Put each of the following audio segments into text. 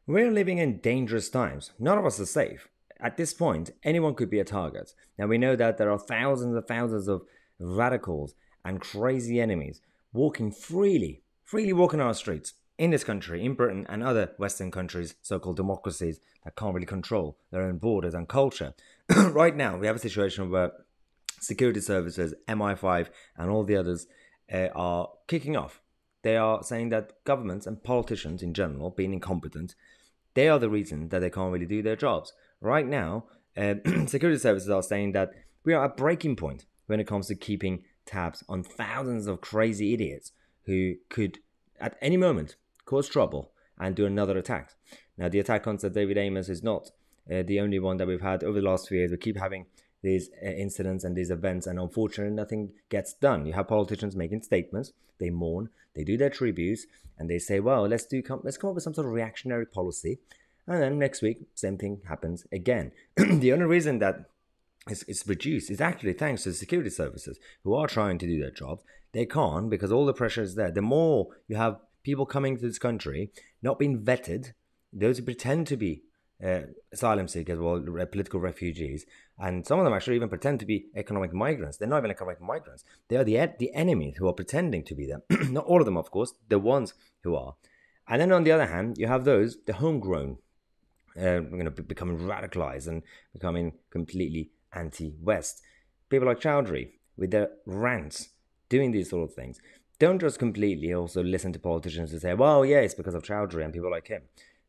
We're living in dangerous times. None of us are safe. At this point, anyone could be a target. Now, we know that there are thousands and thousands of radicals and crazy enemies walking freely walking our streets in this country, in Britain, and other Western countries, so called democracies, that can't really control their own borders and culture. Right now, we have a situation where security services, MI5, and all the others are kicking off. They are saying that governments and politicians in general, being incompetent, they are the reason that they can't really do their jobs. Right now, security services are saying that we are at breaking point when it comes to keeping tabs on thousands of crazy idiots who could, at any moment, cause trouble and do another attack. Now, the attack on Sir David Amess is not the only one that we've had over the last few years. We keep having these incidents and these events, and unfortunately, nothing gets done. You have politicians making statements, they mourn, they do their tributes, and they say, well, let's come up with some sort of reactionary policy. And then next week, same thing happens again. The only reason that it's reduced is actually thanks to the security services who are trying to do their job. They can't because all the pressure is there. The more you have people coming to this country, not being vetted, those who pretend to be asylum seekers or political refugees, and some of them actually even pretend to be economic migrants. They're not even economic migrants. They are the enemies who are pretending to be them. Not all of them, of course, the ones who are. And then on the other hand, you have those, the homegrown, becoming radicalized and becoming completely anti-West. People like Chowdhury, with their rants, doing these sort of things. Don't just completely also listen to politicians who say, well, yeah, it's because of Chowdhury and people like him.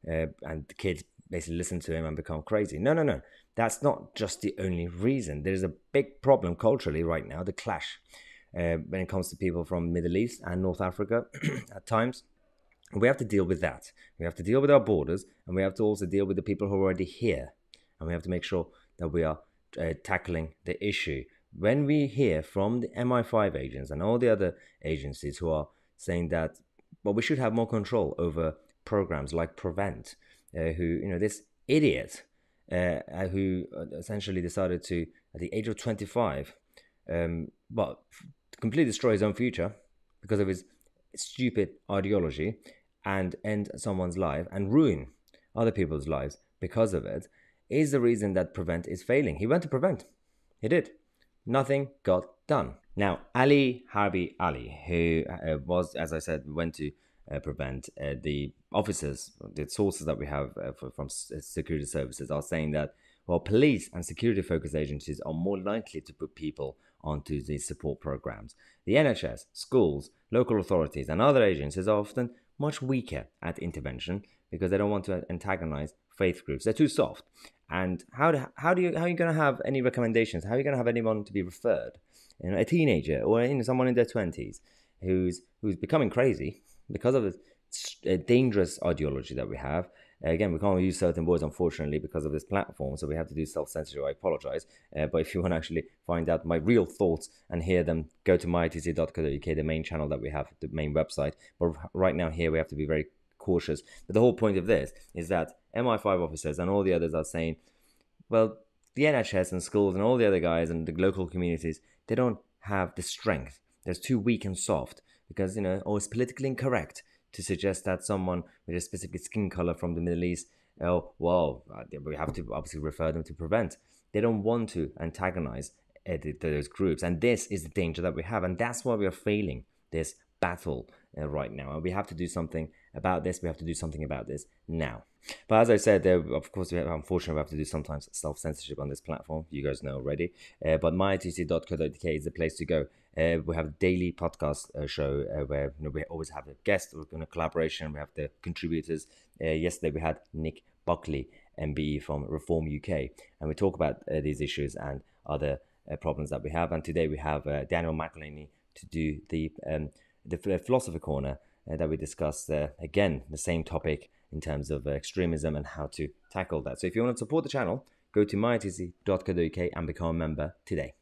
And the kids basically listen to him and become crazy. No. That's not just the only reason. There's a big problem culturally right now, the clash, when it comes to people from Middle East and North Africa at times. We have to deal with that. We have to deal with our borders, and we have to also deal with the people who are already here. And we have to make sure that we are tackling the issue. When we hear from the MI5 agents and all the other agencies who are saying that, well, we should have more control over programs like Prevent, this idiot who essentially decided to, at the age of 25, completely destroy his own future because of his stupid ideology and end someone's life and ruin other people's lives because of it, is the reason that Prevent is failing. He went to Prevent. He did. Nothing got done. Now, Ali Harbi Ali, who was, as I said, went to Prevent, the officers, the sources that we have from security services are saying that, well, police and security-focused agencies are more likely to put people onto these support programs. The NHS, schools, local authorities, and other agencies are often much weaker at intervention because they don't want to antagonize faith groups. They're too soft. And how are you going to have any recommendations? How are you going to have anyone to be referred? A teenager or someone in their 20s who's becoming crazy because of the dangerous ideology that we have. Again, we can't use certain words, unfortunately, because of this platform, so we have to do self-censorship. I apologize. But if you want to actually find out my real thoughts and hear them, go to myitc.co.uk, the main channel that we have, the main website. But right now here, we have to be very cautious. But the whole point of this is that MI5 officers and all the others are saying, well, the NHS and schools and all the other guys and the local communities, they don't have the strength. They're too weak and soft because, it's politically incorrect to suggest that someone with a specific skin color from the Middle East, we have to obviously refer them to Prevent. They don't want to antagonize those groups. And this is the danger that we have. And that's why we are failing this battle right now. And we have to do something about this. We have to do something about this now. But as I said, of course, unfortunately, we have to do sometimes self-censorship on this platform. You guys know already. But myitc.co.uk is the place to go. We have a daily podcast show where we always have a guest. We're in a collaboration. We have the contributors. Yesterday, we had Nick Buckley, MBE from Reform UK. And we talk about these issues and other problems that we have. And today, we have Daniel McElhaney to do the philosophy corner that we discussed again the same topic in terms of extremism and how to tackle that. So if you want to support the channel, go to myitc.co.uk and become a member today.